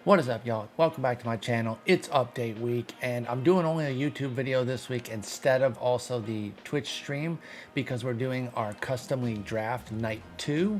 What is up, y'all? Welcome back to my channel. It's update week, and I'm doing only a YouTube video this week instead of also the Twitch stream because we're doing our custom league draft night 2.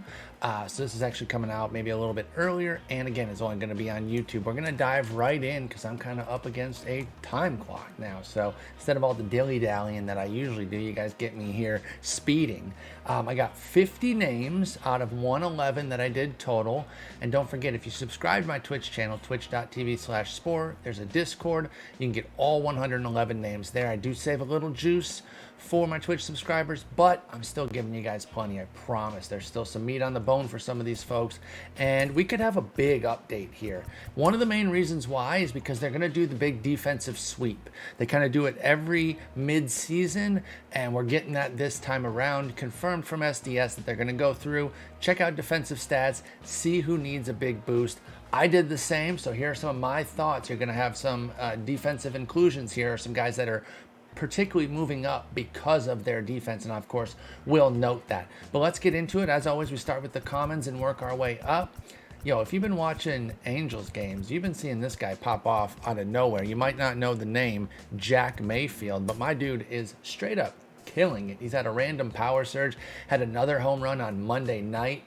So this is actually coming out maybe a little bit earlier, and again, it's only going to be on YouTube. We're going to dive right in because I'm kind of up against a time clock now. So instead of all the dilly-dallying that I usually do, you guys get me here speeding. I got 50 names out of 111 that I did total. And don't forget, if you subscribe to my Twitch channel, twitch.tv/spore, there's a Discord. You can get all 111 names there. I do save a little juice for my Twitch subscribers, but I'm still giving you guys plenty, I promise. There's still some meat on the bone for some of these folks, and we could have a big update here. One of the main reasons why is because they're going to do the big defensive sweep. They kind of do it every mid-season, and we're getting that this time around, confirmed from SDS that they're going to go through, check out defensive stats, see who needs a big boost. I did the same, so here are some of my thoughts. You're going to have some defensive inclusions here, some guys that are particularly moving up because of their defense, and of course we'll note that. But let's get into it. As always, we start with the commons and work our way up. Yo, if you've been watching Angels games, you've been seeing this guy pop off out of nowhere. You might not know the name Jack Mayfield, but my dude is straight up killing it. He's had a random power surge, had another home run on Monday night.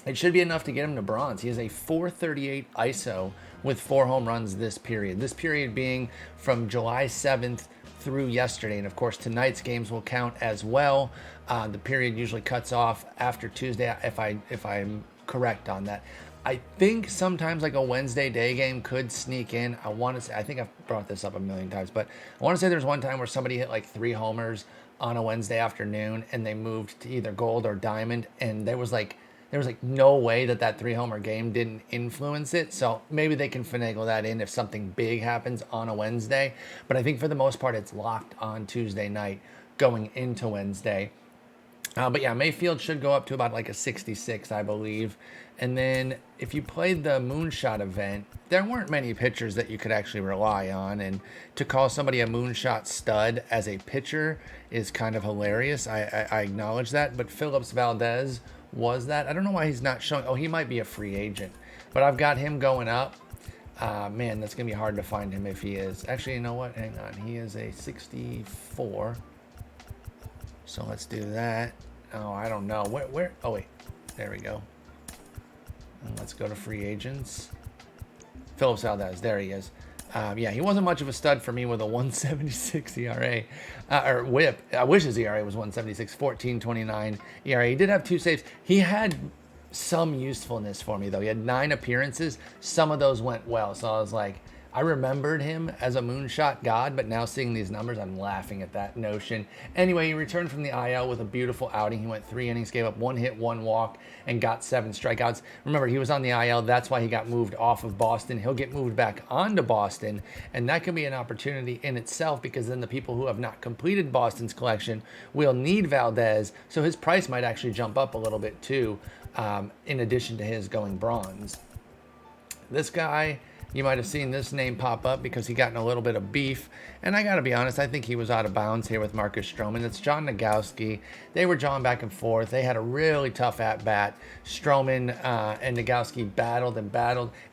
It should be enough to get him to bronze. He has a 438 ISO with 4 home runs this period. This period being from July 7th through yesterday, and of course tonight's games will count as well. The period usually cuts off after Tuesday, if I'm correct on that. I think sometimes like a Wednesday day game could sneak in. I want to say, I think I've brought this up a million times, but I want to say there's one time where somebody hit like 3 homers on a Wednesday afternoon, and they moved to either gold or diamond, and there was like no way that 3-homer game didn't influence it. So maybe they can finagle that in if something big happens on a Wednesday. But I think for the most part, it's locked on Tuesday night going into Wednesday. But yeah, Mayfield should go up to about like a 66, I believe. And then if you played the Moonshot event, there weren't many pitchers that you could actually rely on. And to call somebody a Moonshot stud as a pitcher is kind of hilarious. I acknowledge that. But Phillip Valdez was that. I don't know why he's not showing. Oh, he might be a free agent. But I've got him going up. Man, that's going to be hard to find him if he is. Actually, you know what? Hang on. He is a 64. So let's do that. Oh, I don't know. Where? Oh, wait. There we go. And let's go to free agents. Phillip Saldaz. There he is. Yeah, he wasn't much of a stud for me with a 176 ERA. Or whip. I wish his ERA was 176. 14.29 ERA. He did have 2 saves. He had some usefulness for me, though. He had 9 appearances. Some of those went well. So I was like, I remembered him as a moonshot god, but now seeing these numbers, I'm laughing at that notion. Anyway, he returned from the IL with a beautiful outing. He went 3 innings, gave up 1 hit, 1 walk, and got 7 strikeouts. Remember, he was on the IL. That's why he got moved off of Boston. He'll get moved back onto Boston, and that can be an opportunity in itself because then the people who have not completed Boston's collection will need Valdez, so his price might actually jump up a little bit too, in addition to his going bronze. This guy, you might have seen this name pop up because he got in a little bit of beef. And I got to be honest, I think he was out of bounds here with Marcus Stroman. It's John Nogowski. They were jawing back and forth. They had a really tough at-bat. Stroman and Nogowski battled,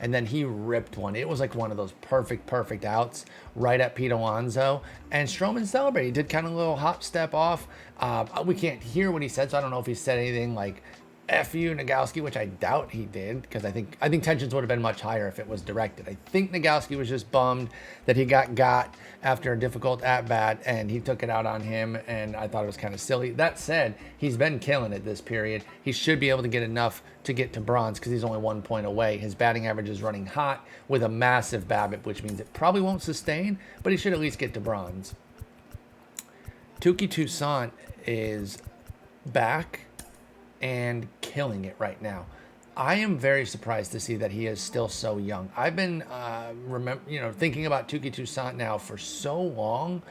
and then he ripped one. It was like one of those perfect outs right at Pete Alonso. And Stroman celebrated. He did kind of a little hop step off. We can't hear what he said, so I don't know if he said anything like F you, Nogowski, which I doubt he did, because I think tensions would have been much higher if it was directed. I think Nogowski was just bummed that he got after a difficult at-bat, and he took it out on him, and I thought it was kind of silly. That said, he's been killing it this period. He should be able to get enough to get to bronze because he's only 1 point away. His batting average is running hot with a massive BABIP, which means it probably won't sustain, but he should at least get to bronze. Touki Toussaint is back and killing it right now. I am very surprised to see that he is still so young. I've been thinking about Touki Toussaint now for so long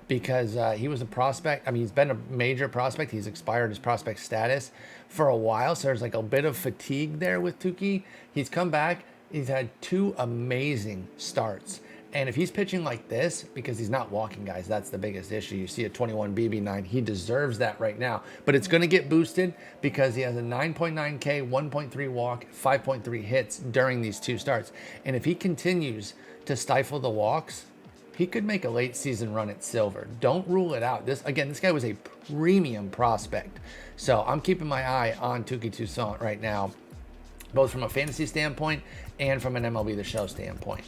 because he was a prospect. I mean, he's been a major prospect. He's expired his prospect status for a while, so there's like a bit of fatigue there with Touki. He's come back. He's had 2 amazing starts. And if he's pitching like this, because he's not walking guys, that's the biggest issue. You see a 21 BB9, he deserves that right now. But it's going to get boosted because he has a 9.9 K, 1.3 walk, 5.3 hits during these 2 starts. And if he continues to stifle the walks, he could make a late season run at silver. Don't rule it out. This guy was a premium prospect. So I'm keeping my eye on Touki Toussaint right now, both from a fantasy standpoint and from an MLB The Show standpoint.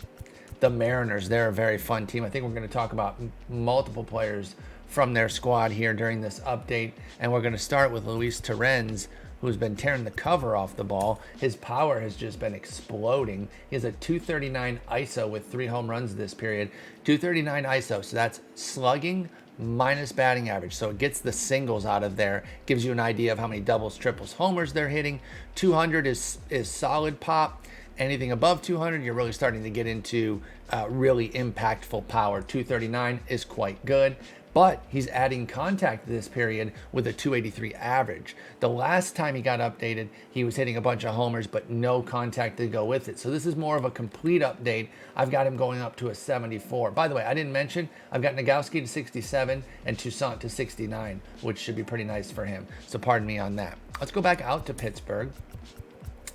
The Mariners, they're a very fun team. I think we're going to talk about multiple players from their squad here during this update. And we're going to start with Luis Terence, who's been tearing the cover off the ball. His power has just been exploding. He has a 239 ISO with 3 home runs this period. 239 ISO, so that's slugging minus batting average. So it gets the singles out of there, gives you an idea of how many doubles, triples, homers they're hitting. 200 is solid pop. Anything above 200, you're really starting to get into really impactful power. 239 is quite good, but he's adding contact this period with a 283 average. The last time he got updated, he was hitting a bunch of homers, but no contact to go with it. So this is more of a complete update. I've got him going up to a 74. By the way, I didn't mention, I've got Nogowski to 67 and Toussaint to 69, which should be pretty nice for him. So pardon me on that. Let's go back out to Pittsburgh.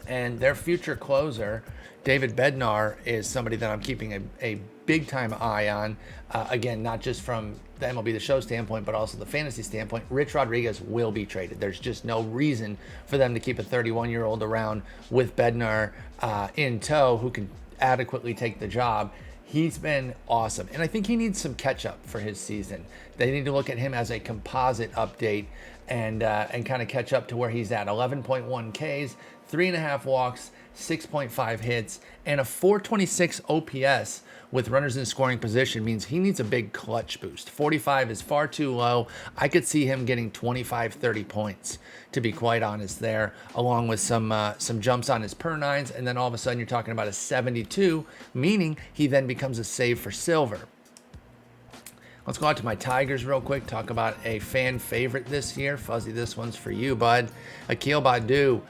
And their future closer, David Bednar, is somebody that I'm keeping a big-time eye on. Again, not just from the MLB The Show standpoint, but also the fantasy standpoint. Rich Rodriguez will be traded. There's just no reason for them to keep a 31-year-old around with Bednar in tow who can adequately take the job. He's been awesome. And I think he needs some catch-up for his season. They need to look at him as a composite update and kind of catch up to where he's at. 11.1 Ks, 3.5 walks, 6.5 hits, and a 426 OPS with runners in scoring position means he needs a big clutch boost. 45 is far too low. I could see him getting 25, 30 points, to be quite honest there, along with some jumps on his per nines, and then all of a sudden you're talking about a 72, meaning he then becomes a save for silver. Let's go out to my Tigers real quick, talk about a fan favorite this year. Fuzzy, this one's for you, bud. Akil Baddoo,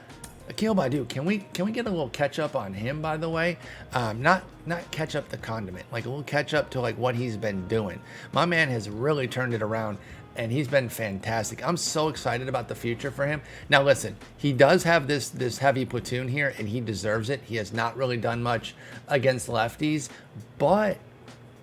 can we get a little catch up on him, by the way? Not catch up the condiment, like a little catch up to like what he's been doing. My man has really turned it around, and he's been fantastic. I'm so excited about the future for him. Now listen, he does have this heavy platoon here, and he deserves it. He has not really done much against lefties, but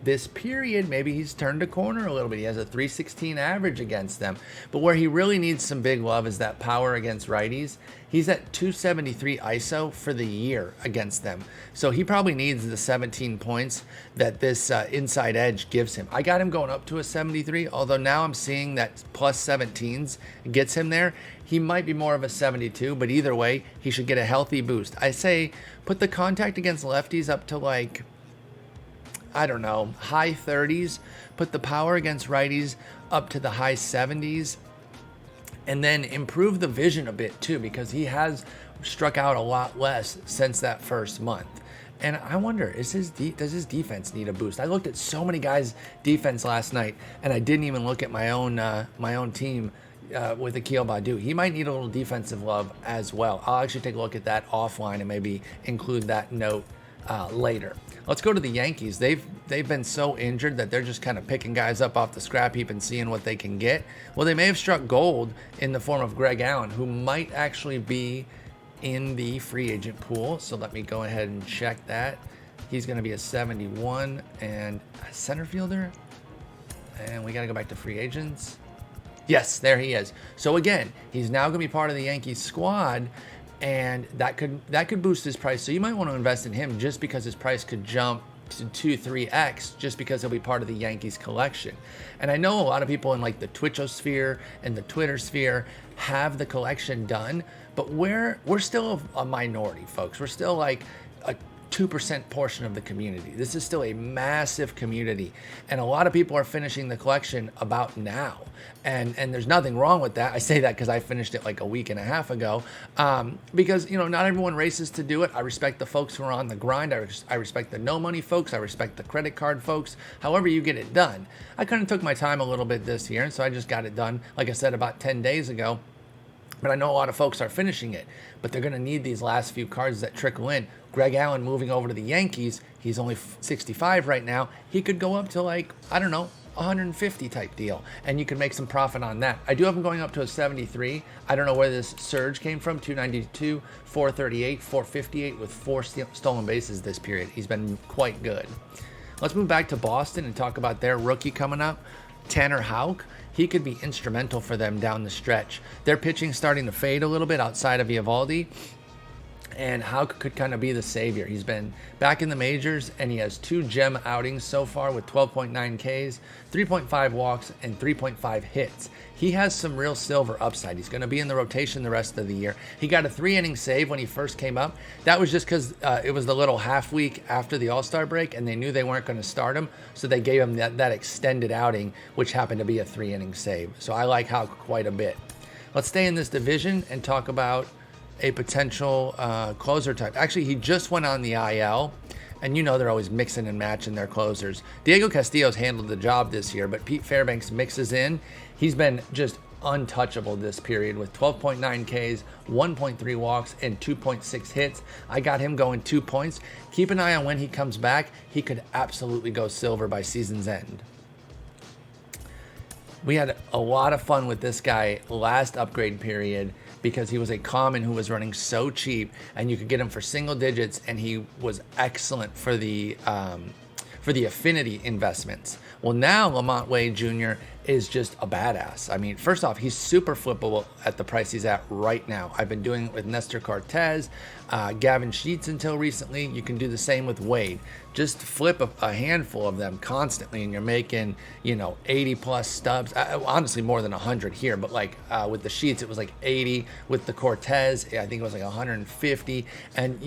this period, maybe he's turned a corner a little bit. He has a 316 average against them. But where he really needs some big love is that power against righties. He's at 273 ISO for the year against them. So he probably needs the 17 points that this inside edge gives him. I got him going up to a 73, although now I'm seeing that plus 17s gets him there. He might be more of a 72, but either way, he should get a healthy boost. I say put the contact against lefties up to like, I don't know, high 30s, put the power against righties up to the high 70s, and then improve the vision a bit too, because he has struck out a lot less since that first month. And I wonder, does his defense need a boost? I looked at so many guys' defense last night, and I didn't even look at my own team with Akil Baddoo. He might need a little defensive love as well. I'll actually take a look at that offline and maybe include that note later. Let's go to the Yankees. They've been so injured that they're just kind of picking guys up off the scrap heap and seeing what they can get. Well, they may have struck gold in the form of Greg Allen, who might actually be in the free agent pool. So let me go ahead and check that. He's going to be a 71 and a center fielder. And we got to go back to free agents. Yes, there he is. So again, he's now going to be part of the Yankees squad, and that could boost his price. So you might want to invest in him just because his price could jump to 2-3x just because he'll be part of the Yankees collection. And I know a lot of people in like the Twitchosphere and the Twitter sphere have the collection done, but we're still a minority, folks. We're still like a 2% portion of the community. This is still a massive community, and a lot of people are finishing the collection about now, and there's nothing wrong with that. I say that because I finished it like a week and a half ago, because not everyone races to do it. I respect the folks who are on the grind. I respect the no money folks. I respect the credit card folks. However you get it done. I kind of took my time a little bit this year, and so I just got it done, like I said, about 10 days ago. But I know a lot of folks are finishing it, but they're going to need these last few cards that trickle in. Greg Allen moving over to the Yankees, he's only 65 right now. He could go up to like, I don't know, 150 type deal, and you can make some profit on that. I do have him going up to a 73. I don't know where this surge came from. 292, 438, 458 with 4 stolen bases this period. He's been quite good. Let's move back to Boston and talk about their rookie coming up, Tanner Hauck. He could be instrumental for them down the stretch. Their pitching starting to fade a little bit outside of Ivaldi, and Hauck could kind of be the savior. He's been back in the majors, and he has 2 gem outings so far with 12.9 Ks, 3.5 walks, and 3.5 hits. He has some real silver upside. He's going to be in the rotation the rest of the year. He got a 3-inning save when he first came up. That was just because it was the little half week after the All-Star break, and they knew they weren't going to start him, so they gave him that extended outing, which happened to be a 3-inning save. So I like Hauck quite a bit. Let's stay in this division and talk about a potential closer type. Actually, he just went on the IL, and you know they're always mixing and matching their closers. Diego Castillo's handled the job this year, but Pete Fairbanks mixes in. He's been just untouchable this period with 12.9 Ks, 1.3 walks, and 2.6 hits. I got him going 2 points. Keep an eye on when he comes back. He could absolutely go silver by season's end. We had a lot of fun with this guy last upgrade period because he was a common who was running so cheap, and you could get him for single digits, and he was excellent for the affinity investments. Well, now Lamont Wade Jr. is just a badass. I mean, first off, he's super flippable at the price he's at right now. I've been doing it with Nestor Cortez, Gavin Sheets until recently. You can do the same with Wade. Just flip a handful of them constantly, and you're making, 80 plus stubs. Honestly, more than 100 here, but like with the Sheets, it was like 80. With the Cortez, I think it was like 150. And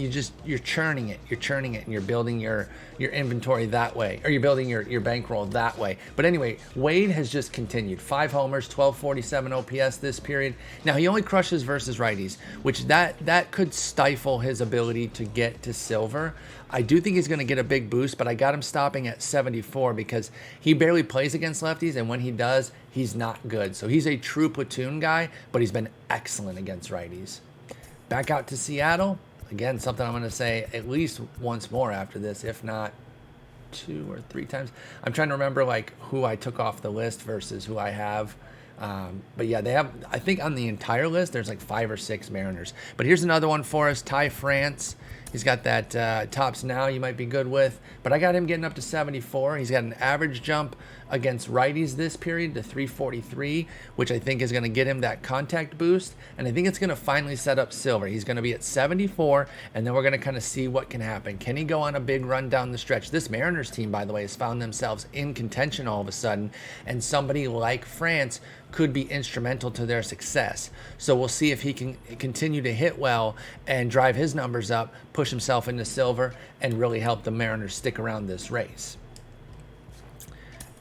you're churning it. You're churning it, and you're building your inventory that way, or you're building your bankroll that way. But anyway, Wade has just continued. 5 homers, 1247 OPS this period. Now, he only crushes versus righties, which that could stifle his ability to get to silver. I do think he's going to get a big boost, but I got him stopping at 74 because he barely plays against lefties, and when he does, he's not good. So he's a true platoon guy, but he's been excellent against righties. Back out to Seattle. Again, something I'm going to say at least once more after this, if not 2 or 3 times. I'm trying to remember like who I took off the list versus who I have. But yeah, they have, I think on the entire list, there's like 5 or 6 Mariners. But here's another one for us, Ty France. He's got that tops now you might be good with, but I got him getting up to 74. He's got an average jump against righties this period to 343, which I think is going to get him that contact boost, and I think it's going to finally set up silver. He's going to be at 74, and then we're going to kind of see what can happen. Can he go on a big run down the stretch? This Mariners team, by the way, has found themselves in contention all of a sudden, and somebody like France could be instrumental to their success. So we'll see if he can continue to hit well and drive his numbers up, push himself into silver, and really help the Mariners stick around this race.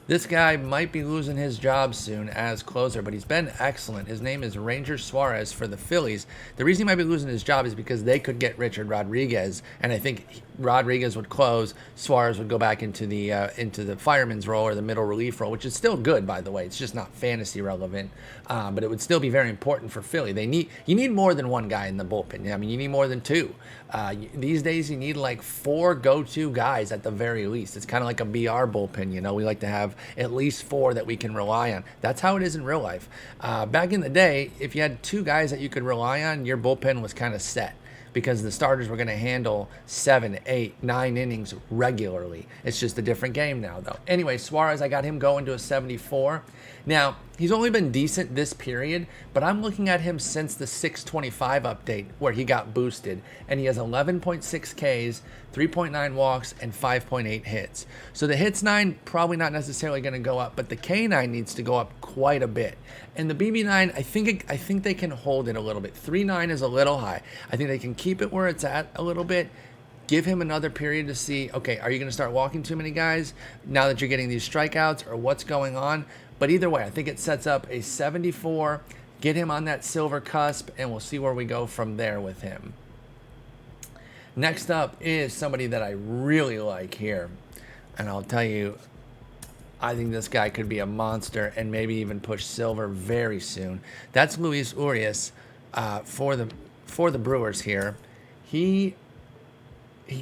This guy might be losing his job soon as closer, but he's been excellent. His name is Ranger Suarez for the Phillies. The reason he might be losing his job is because they could get Richard Rodriguez, and I think Rodriguez would close. Suarez would go back into the fireman's role or the middle relief role, which is still good, by the way. It's just not fantasy relevant, but it would still be very important for Philly. You need more than one guy in the bullpen. I mean, you need more than 2. These days, you need like 4 go-to guys at the very least. It's kind of like a BR bullpen. We like to have at least 4 that we can rely on. That's how it is in real life. Back in the day, if you had 2 guys that you could rely on, your bullpen was kind of set because the starters were going to handle 7, 8, 9 innings regularly. It's just a different game now, though. Anyway, Suarez, I got him going to a 74. Now, he's only been decent this period, but I'm looking at him since the 625 update where he got boosted, and he has 11.6 Ks, 3.9 walks, and 5.8 hits. So the hits 9 probably not necessarily going to go up, but the K9 needs to go up quite a bit. And the BB9, I think they can hold it a little bit. 3.9 is a little high. I think they can keep it where it's at a little bit. Give him another period to see, okay, are you going to start walking too many guys now that you're getting these strikeouts, or what's going on? But either way, I think it sets up a 74. Get him on that silver cusp, and we'll see where we go from there with him. Next up is somebody that I really like here. And I'll tell you, I think this guy could be a monster and maybe even push silver very soon. That's Luis Aureus for the Brewers here. He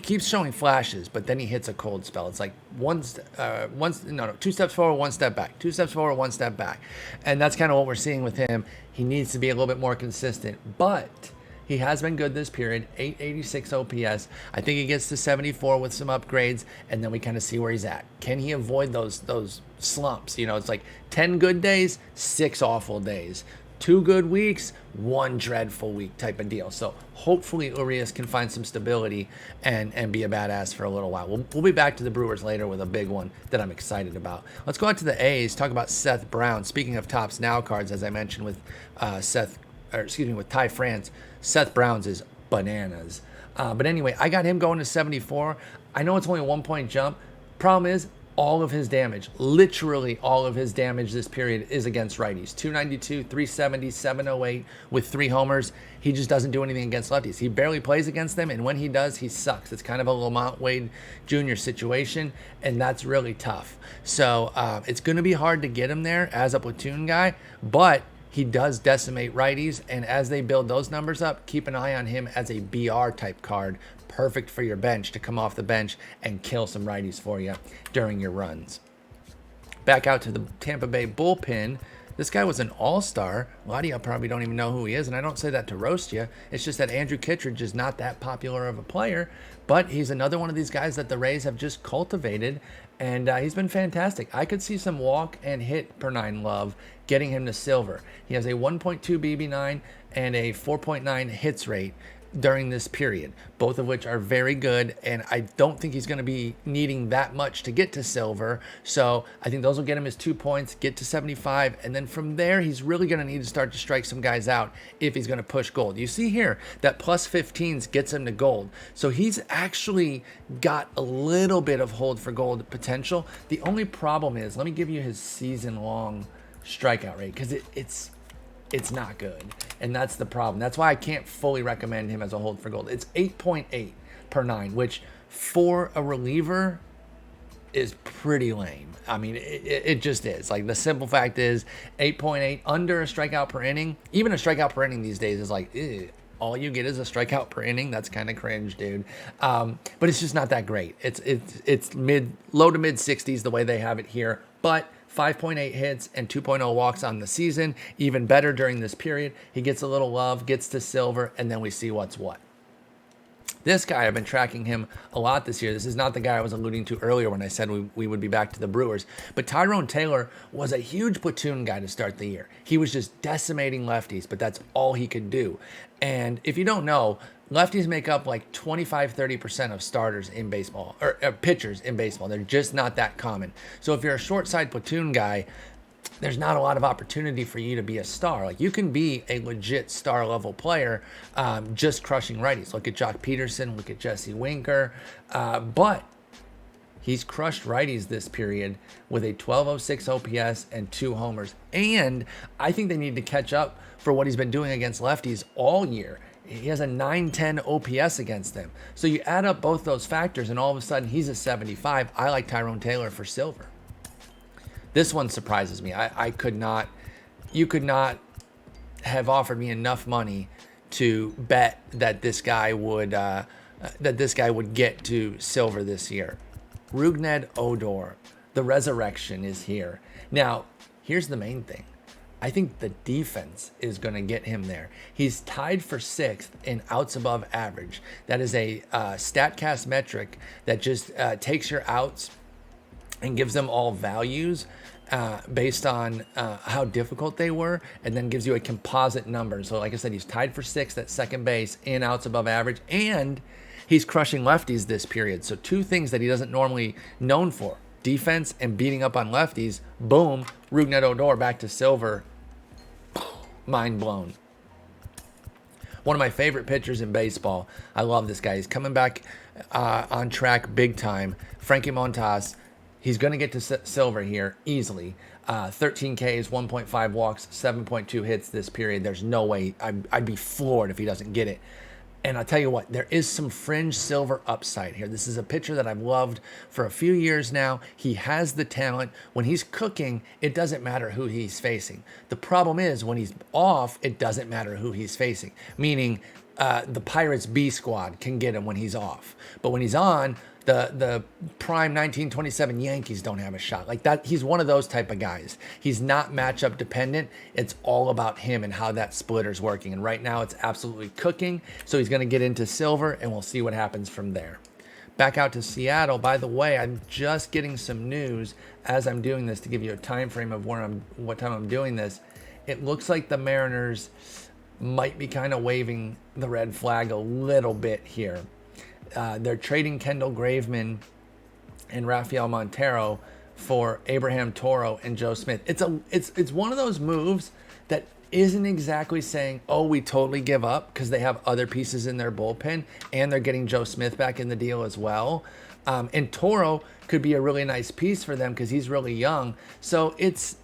keeps showing flashes, but then he hits a cold spell. It's like two steps forward, one step back, two steps forward, one step back. And that's kind of what we're seeing with him. He needs to be a little bit more consistent, but he has been good this period, 886 OPS. I think he gets to 74 with some upgrades, and then we kind of see where he's at. Can he avoid those slumps? You know, it's like 10 good days, 6 awful days. 2 good weeks, 1 dreadful week type of deal. So hopefully Aureus can find some stability and be a badass for a little while. We'll be back to the Brewers later with a big one that I'm excited about. Let's go out to the A's, talk about Seth Brown. Speaking of Topps Now cards, as I mentioned with with Ty France, Seth Brown's is bananas. But anyway, I got him going to 74. I know it's only a 1-point jump. Problem is, all of his damage, literally all of his damage this period is against righties. 292, 370, 708 with 3 homers. He just doesn't do anything against lefties. He barely plays against them, and when he does, he sucks. It's kind of a Lamont Wade Jr. situation, and that's really tough. So it's going to be hard to get him there as a platoon guy, but he does decimate righties, and as they build those numbers up, keep an eye on him as a BR type card. Perfect for your bench to come off the bench and kill some righties for you during your runs. Back out to the Tampa Bay Bullpen. This guy was an all-star. A lot of you probably don't even know who he is, and I don't say that to roast you. It's just that Andrew Kittredge is not that popular of a player, but he's another one of these guys that the Rays have just cultivated, and he's been fantastic. I could see some walk and hit per 9 love getting him to silver. He has a 1.2 BB9 and a 4.9 hits rate during this period, both of which are very good, and I don't think he's going to be needing that much to get to silver, so I think those will get him his 2 points, get to 75, and then from there he's really going to need to start to strike some guys out if he's going to push gold. You see here that plus 15s gets him to gold, so he's actually got a little bit of hold for gold potential. The only problem is, let me give you his season-long strikeout rate, because it's not good, and that's the problem. That's why I can't fully recommend him as a hold for gold. It's 8.8 per 9, which for a reliever is pretty lame. I mean, it just is. Like, the simple fact is 8.8 under a strikeout per inning. Even a strikeout per inning these days is like, ew. All you get is a strikeout per inning. That's kind of cringe, dude. But it's just not that great. It's low to mid 60s the way they have it here, but 5.8 hits and 2.0 walks on the season. Even better during this period. He gets a little love, gets to silver, and then we see what's what. This guy, I've been tracking him a lot this year. This is not the guy I was alluding to earlier when I said we would be back to the Brewers. But Tyrone Taylor was a huge platoon guy to start the year. He was just decimating lefties, but that's all he could do. And if you don't know, lefties make up like 25-30% of starters in baseball, or pitchers in baseball. They're just not that common. So if you're a short side platoon guy, there's not a lot of opportunity for you to be a star. Like, you can be a legit star level player just crushing righties. Look at Jock Peterson, look at Jesse Winker. But he's crushed righties this period with a 1206 OPS and 2 homers. And I think they need to catch up for what he's been doing against lefties all year. He has a 910 OPS against them. So you add up both those factors, and all of a sudden he's a 75. I like Tyrone Taylor for silver. This one surprises me. You could not have offered me enough money to bet that this guy would get to silver this year. Rougned Odor, the resurrection is here. Now, here's the main thing. I think the defense is going to get him there. He's tied for 6th in outs above average. That is a StatCast metric that just takes your outs and gives them all values based on how difficult they were, and then gives you a composite number. So like I said, he's tied for 6th at second base in outs above average, and he's crushing lefties this period. So 2 things that he doesn't normally known for: defense and beating up on lefties. Boom, Rougned Odor back to silver. Mind blown. One of my favorite pitchers in baseball. I love this guy. He's coming back on track big time. Frankie Montas. He's going to get to silver here easily. 13 Ks, 1.5 walks, 7.2 hits this period. There's no way. I'd be floored if he doesn't get it. And I'll tell you what, there is some fringe silver upside here. This is a pitcher that I've loved for a few years now. He has the talent. When he's cooking, it doesn't matter who he's facing. The problem is when he's off, it doesn't matter who he's facing. Meaning the Pirates B squad can get him when he's off. But when he's on, the prime 1927 Yankees don't have a shot. Like that, he's one of those type of guys. He's not matchup dependent. It's all about him and how that splitter's working. And right now it's absolutely cooking. So he's going to get into silver and we'll see what happens from there. Back out to Seattle. By the way, I'm just getting some news as I'm doing this to give you a time frame of what time I'm doing this. It looks like the Mariners might be kind of waving the red flag a little bit here. They're trading Kendall Graveman and Rafael Montero for Abraham Toro and Joe Smith. It's one of those moves that isn't exactly saying, oh, we totally give up, because they have other pieces in their bullpen and they're getting Joe Smith back in the deal as well. And Toro could be a really nice piece for them because he's really young. So it's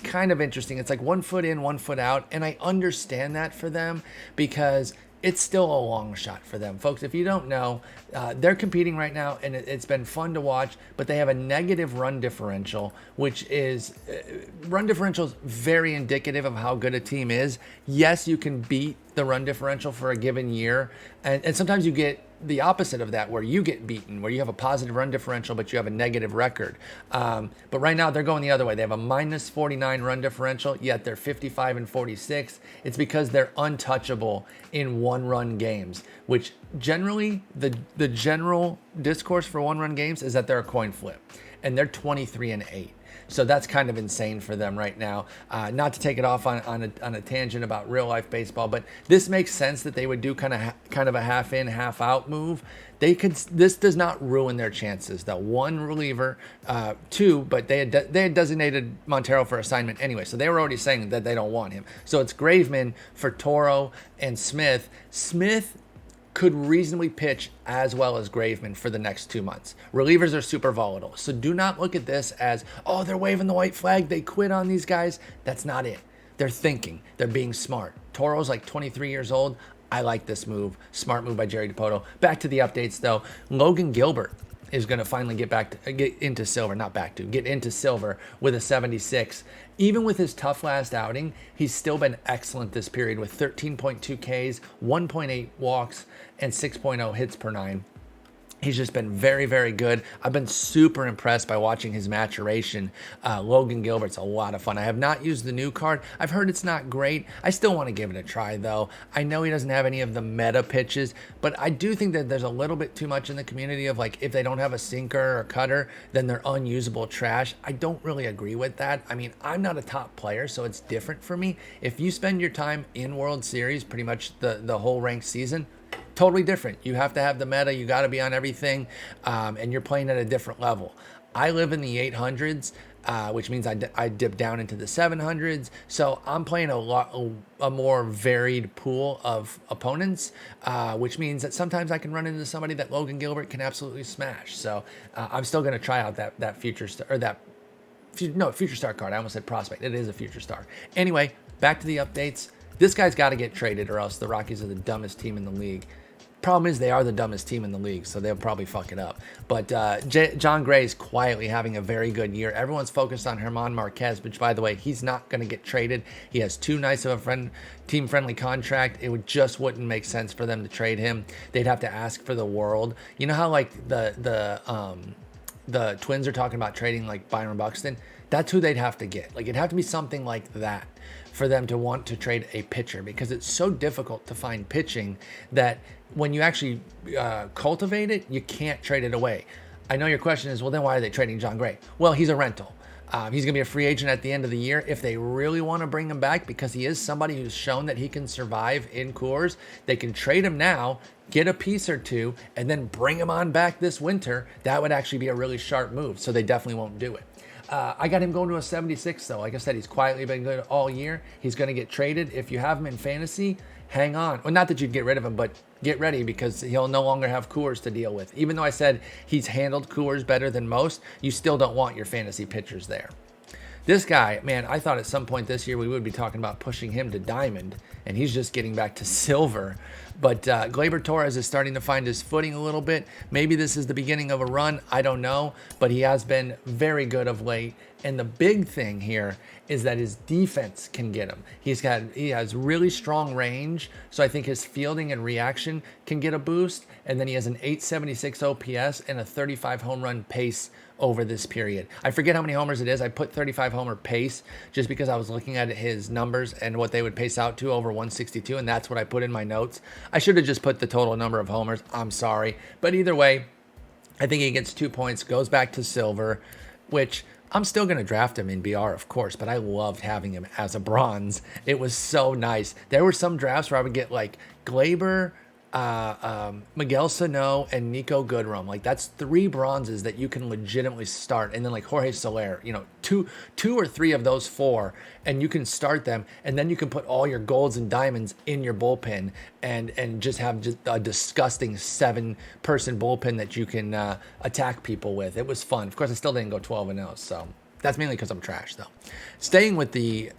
kind of interesting. It's like 1 foot in, 1 foot out. And I understand that for them because it's still a long shot for them. Folks, if you don't know, they're competing right now, and it's been fun to watch, but they have a negative run differential, which is, run differential is very indicative of how good a team is. Yes, you can beat the run differential for a given year, and sometimes you get the opposite of that, where you get beaten, where you have a positive run differential, but you have a negative record. But right now they're going the other way. They have a minus 49 run differential, yet they're 55 and 46. It's because they're untouchable in 1-run games, which generally the general discourse for 1-run games is that they're a coin flip, and they're 23 and 8. So that's kind of insane for them right now. Not to take it off on a tangent about real life baseball, but this makes sense that they would do kind of a half in, half out move. This does not ruin their chances. The 1 reliever, 2, but they had designated Montero for assignment anyway, so they were already saying that they don't want him. So it's Graveman for Toro and Smith. Smith could reasonably pitch as well as Graveman for the next 2 months. Relievers are super volatile. So do not look at this as, oh, they're waving the white flag, they quit on these guys. That's not it. They're thinking. They're being smart. Toro's like 23 years old. I like this move. Smart move by Jerry DiPoto. Back to the updates, though. Logan Gilbert is going to finally get into silver with a 76. Even with his tough last outing, he's still been excellent this period with 13.2 Ks, 1.8 walks, and 6.0 hits per 9. He's just been very, very good. I've been super impressed by watching his maturation. Logan Gilbert's a lot of fun. I have not used the new card. I've heard it's not great. I still want to give it a try, though. I know he doesn't have any of the meta pitches, but I do think that there's a little bit too much in the community of, like, if they don't have a sinker or cutter, then they're unusable trash. I don't really agree with that. I mean, I'm not a top player, so it's different for me. If you spend your time in World Series, pretty much the whole ranked season, totally different. You have to have the meta. You got to be on everything, and you're playing at a different level. I live in the 800s, which means I dip down into the 700s. So I'm playing a more varied pool of opponents, which means that sometimes I can run into somebody that Logan Gilbert can absolutely smash. So I'm still going to try out that future star, or future star card. I almost said prospect. It is a future star. Anyway, back to the updates. This guy's got to get traded, or else the Rockies are the dumbest team in the league. Problem is, they are the dumbest team in the league, so they'll probably fuck it up. But John Gray's quietly having a very good year. Everyone's focused on German Marquez, which, by the way, he's not going to get traded. He has too nice of a team-friendly contract. It wouldn't make sense for them to trade him. They'd have to ask for the world. You know how, like, the Twins are talking about trading, like, Byron Buxton? That's who they'd have to get. Like, it'd have to be something like that for them to want to trade a pitcher, because it's so difficult to find pitching that when you actually cultivate it, you can't trade it away. I know your question is, well, then why are they trading John Gray? Well, he's a rental. He's going to be a free agent at the end of the year. If they really want to bring him back, because he is somebody who's shown that he can survive in Coors, they can trade him now, get a piece or two, and then bring him on back this winter. That would actually be a really sharp move, so they definitely won't do it. I got him going to a 76, though. Like I said, he's quietly been good all year. He's going to get traded. If you have him in fantasy, hang on. Well, not that you'd get rid of him, but get ready, because he'll no longer have Coors to deal with. Even though I said he's handled Coors better than most, you still don't want your fantasy pitchers there. This guy, man, I thought at some point this year we would be talking about pushing him to diamond, and he's just getting back to silver. But Gleyber Torres is starting to find his footing a little bit. Maybe this is the beginning of a run. I don't know. But he has been very good of late. And the big thing here is that his defense can get him. He has really strong range. So I think his fielding and reaction can get a boost. And then he has an 876 OPS and a 35 home run pace over this period. I forget how many homers it is. I put 35 homer pace just because I was looking at his numbers and what they would pace out to over 162, and that's what I put in my notes. I should have just put the total number of homers. I'm sorry. But either way, I think he gets 2 points, goes back to silver, which I'm still going to draft him in BR, of course, but I loved having him as a bronze. It was so nice. There were some drafts where I would get like Gleyber, Miguel Sano, and Nico Goodrum. Like, that's 3 bronzes that you can legitimately start. And then like Jorge Soler, two or three of those 4, and you can start them. And then you can put all your golds and diamonds in your bullpen and just have just a disgusting 7-person bullpen that you can attack people with. It was fun. Of course, I still didn't go 12-0, so that's mainly because I'm trash, though. Staying with the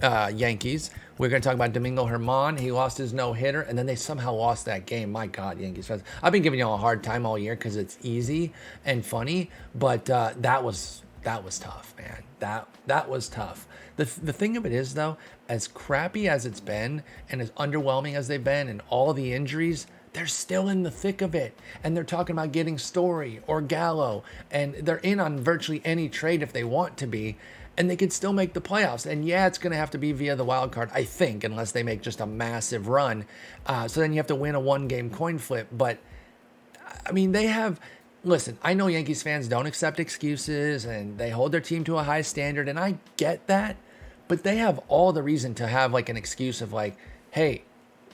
Yankees, we're going to talk about Domingo Hermann. He lost his no-hitter, and then they somehow lost that game. My God, Yankees fans. I've been giving y'all a hard time all year because it's easy and funny, but that was tough, man. That was tough. The thing of it is, though, as crappy as it's been and as underwhelming as they've been and all the injuries, they're still in the thick of it. And they're talking about getting Story or Gallo, and they're in on virtually any trade if they want to be. And they could still make the playoffs. And yeah, it's going to have to be via the wild card, I think, unless they make just a massive run. So then you have to win a 1-game coin flip. But, I mean, they have... Listen, I know Yankees fans don't accept excuses, and they hold their team to a high standard, and I get that. But they have all the reason to have, like, an excuse of, like, hey,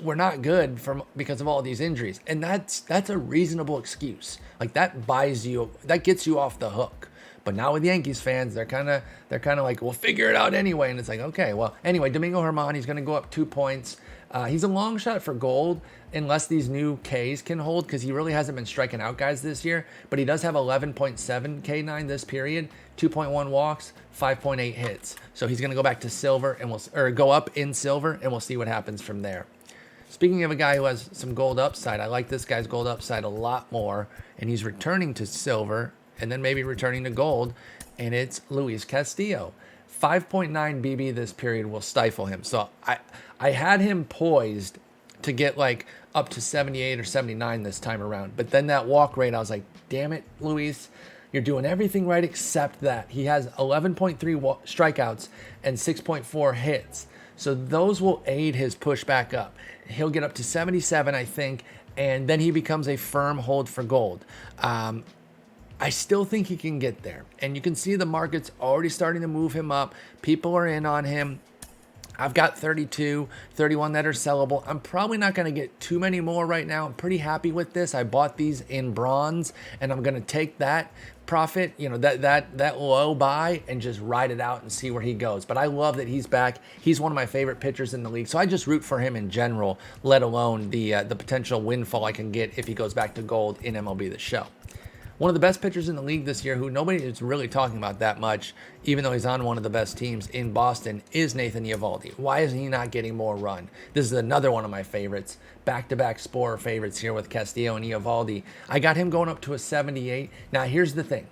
we're not good because of all these injuries. And that's a reasonable excuse. Like, that gets you off the hook. But now with Yankees fans, they're kind of like, we'll figure it out anyway. And it's like, okay, well, anyway, Domingo Hermann, he's going to go up 2 points. He's a long shot for gold unless these new Ks can hold, because he really hasn't been striking out guys this year. But he does have 11.7 K9 this period, 2.1 walks, 5.8 hits. So he's going to go back to silver or go up in silver, and we'll see what happens from there. Speaking of a guy who has some gold upside, I like this guy's gold upside a lot more, and he's returning to silver and then maybe returning to gold, and it's Luis Castillo. 5.9 BB this period will stifle him. So I had him poised to get like up to 78 or 79 this time around. But then that walk rate, I was like, damn it, Luis, you're doing everything right except that. He has 11.3 strikeouts and 6.4 hits. So those will aid his push back up. He'll get up to 77, I think, and then he becomes a firm hold for gold. I still think he can get there. And you can see the market's already starting to move him up. People are in on him. I've got 32, 31 that are sellable. I'm probably not going to get too many more right now. I'm pretty happy with this. I bought these in bronze, and I'm going to take that profit, that low buy, and just ride it out and see where he goes. But I love that he's back. He's one of my favorite pitchers in the league. So I just root for him in general, let alone the potential windfall I can get if he goes back to gold in MLB The Show. One of the best pitchers in the league this year, who nobody is really talking about that much, even though he's on one of the best teams in Boston, is Nathan Ivaldi. Why is he not getting more run? This is another one of my favorites. Back-to-back Spore favorites here with Castillo and Ivaldi. I got him going up to a 78. Now, here's the thing.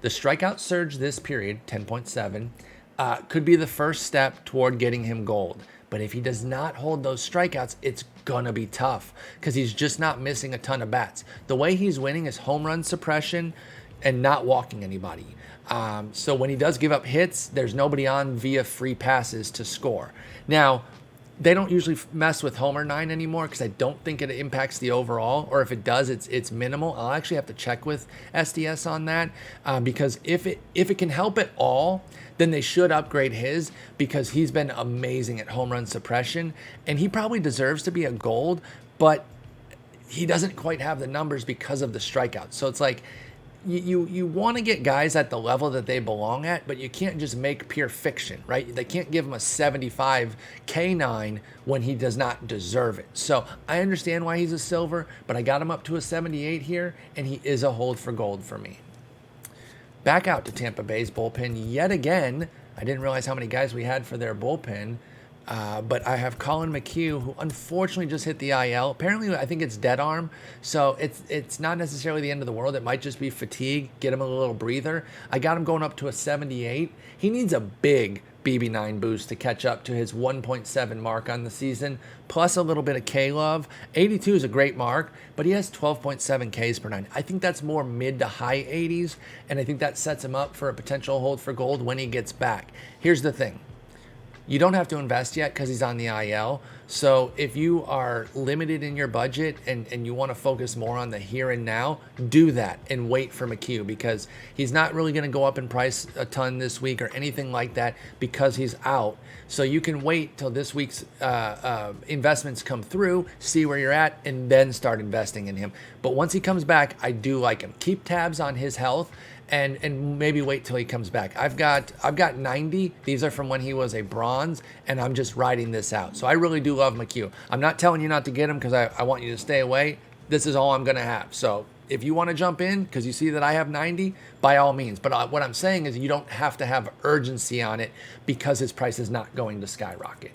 The strikeout surge this period, 10.7, could be the first step toward getting him gold. But if he does not hold those strikeouts, it's going to be tough because he's just not missing a ton of bats. The way he's winning is home run suppression and not walking anybody. So when he does give up hits, there's nobody on via free passes to score. Now, they don't usually mess with Homer 9 anymore because I don't think it impacts the overall, or if it does, it's minimal. I'll actually have to check with SDS on that because if it can help at all, then they should upgrade his because he's been amazing at home run suppression, and he probably deserves to be a gold, but he doesn't quite have the numbers because of the strikeouts. So it's like you want to get guys at the level that they belong at, but you can't just make pure fiction, right? They can't give him a 75 K9 when he does not deserve it. So I understand why he's a silver, but I got him up to a 78 here, and he is a hold for gold for me. Back out to Tampa Bay's bullpen yet again. I didn't realize how many guys we had for their bullpen. But I have Colin Mchugh, who unfortunately just hit the IL. Apparently, I think it's dead arm, so it's not necessarily the end of the world. It might just be fatigue, get him a little breather. I got him going up to a 78. He needs a big BB9 boost to catch up to his 1.7 mark on the season, plus a little bit of K-Love. 82 is a great mark, but he has 12.7 Ks per nine. I think that's more mid to high 80s, and I think that sets him up for a potential hold for gold when he gets back. Here's the thing. You don't have to invest yet because he's on the IL. So if you are limited in your budget and you want to focus more on the here and now, do that and wait for Mchugh, because he's not really going to go up in price a ton this week or anything like that because he's out. So you can wait till this week's investments come through, see where you're at, and then start investing in him. But once he comes back, I do like him. Keep tabs on his health. And maybe wait till he comes back. I've got 90. These are from when he was a bronze, and I'm just riding this out. So I really do love Mchugh. I'm not telling you not to get him because I want you to stay away. This is all I'm going to have. So if you want to jump in because you see that I have 90, by all means. But what I'm saying is you don't have to have urgency on it because his price is not going to skyrocket.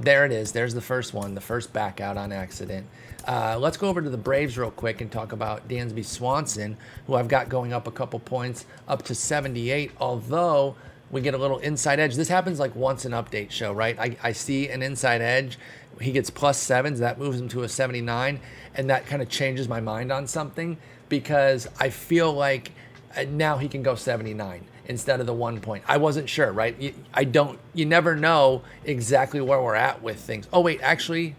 There it is. There's the first one, the first back out on accident. Let's go over to the Braves real quick and talk about Dansby Swanson, who I've got going up a couple points, up to 78, although we get a little inside edge. This happens like once an update show, right? I see an inside edge. He gets +7s. That moves him to a 79, and that kind of changes my mind on something because I feel like now he can go 79 instead of the 1 point. I wasn't sure, right? You never know exactly where we're at with things. Oh, wait, actually,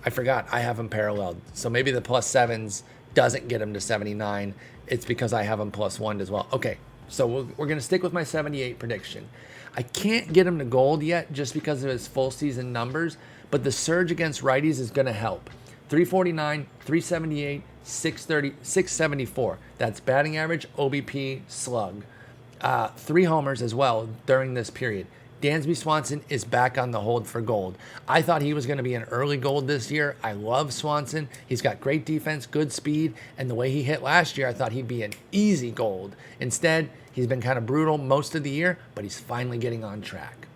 I forgot. I have him paralleled. So maybe the +7s doesn't get him to 79. It's because I have him +1 as well. Okay, so we're going to stick with my 78 prediction. I can't get him to gold yet just because of his full season numbers, but the surge against righties is going to help. 349, 378, 630, 674. That's batting average, OBP, slug. 3 homers as well during this period. Dansby Swanson is back on the hold for gold. I thought he was going to be an early gold this year. I love Swanson. He's got great defense, good speed, and the way he hit last year, I thought he'd be an easy gold. Instead, he's been kind of brutal most of the year, but he's finally getting on track.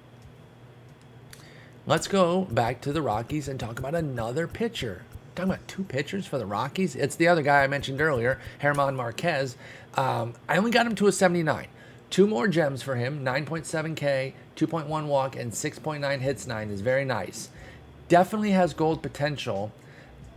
Let's go back to the Rockies and talk about another pitcher. Talking about 2 pitchers for the Rockies. It's the other guy I mentioned earlier, German Marquez. I only got him to a 79. 2 more gems for him, 9.7 K, 2.1 walk, and 6.9 hits 9 is very nice. Definitely has gold potential,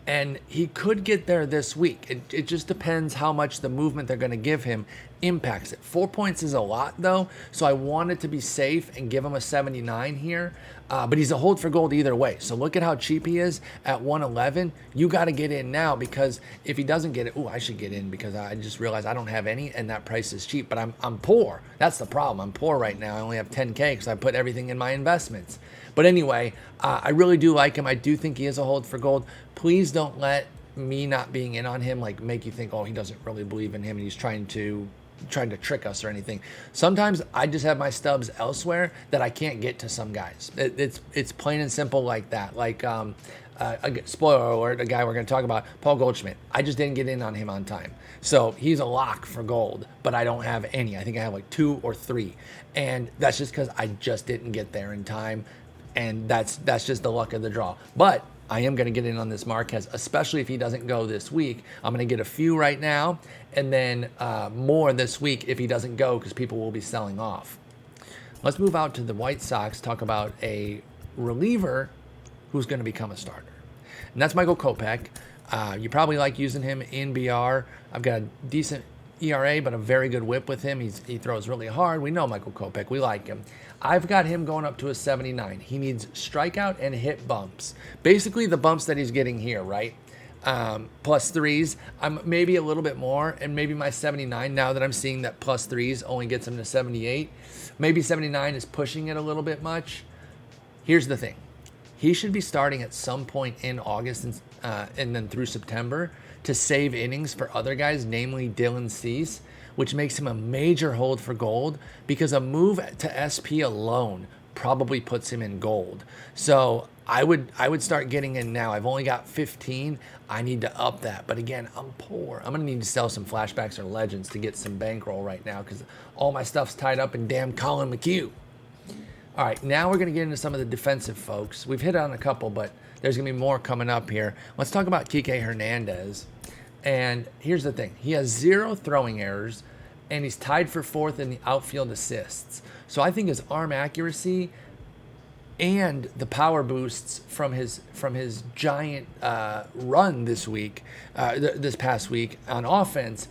and he could get there this week. It just depends how much the movement they're going to give him impacts it. 4 points is a lot, though, so I wanted to be safe and give him a 79 here. But he's a hold for gold either way. So look at how cheap he is at 111. You got to get in now because if he doesn't get it, I should get in because I just realized I don't have any and that price is cheap. But I'm poor. That's the problem. I'm poor right now. I only have 10K because I put everything in my investments. But anyway, I really do like him. I do think he is a hold for gold. Please don't let me not being in on him make you think, he doesn't really believe in him and he's trying to trick us or anything. Sometimes I just have my stubs elsewhere that I can't get to some guys. It's plain and simple like that. Like spoiler alert, a guy we're going to talk about, Paul Goldschmidt. I just didn't get in on him on time. So he's a lock for gold, but I don't have any. I think I have like 2 or 3. And that's just because I just didn't get there in time. And that's just the luck of the draw. But I am going to get in on this Marquez, especially if he doesn't go this week. I'm going to get a few right now and then more this week if he doesn't go because people will be selling off. Let's move out to the White Sox, talk about a reliever who's going to become a starter. And that's Michael Kopech. You probably like using him in BR. I've got a decent ERA, but a very good whip with him. He throws really hard. We know Michael Kopech. We like him. I've got him going up to a 79. He needs strikeout and hit bumps. Basically the bumps that he's getting here, right? +3s. I'm maybe a little bit more, and maybe my 79, now that I'm seeing that +3s only gets him to 78. Maybe 79 is pushing it a little bit much. Here's the thing. He should be starting at some point in August and then through September to save innings for other guys, namely Dylan Cease, which makes him a major hold for gold because a move to SP alone probably puts him in gold. So I would start getting in now. I've only got 15. I need to up that. But again, I'm poor. I'm going to need to sell some flashbacks or legends to get some bankroll right now because all my stuff's tied up in damn Colin Mchugh. All right, now we're going to get into some of the defensive folks. We've hit on a couple, but there's going to be more coming up here. Let's talk about Kike Hernandez. And here's the thing. He has 0 throwing errors, and he's tied for 4th in the outfield assists. So I think his arm accuracy and the power boosts from his giant run this past week on offense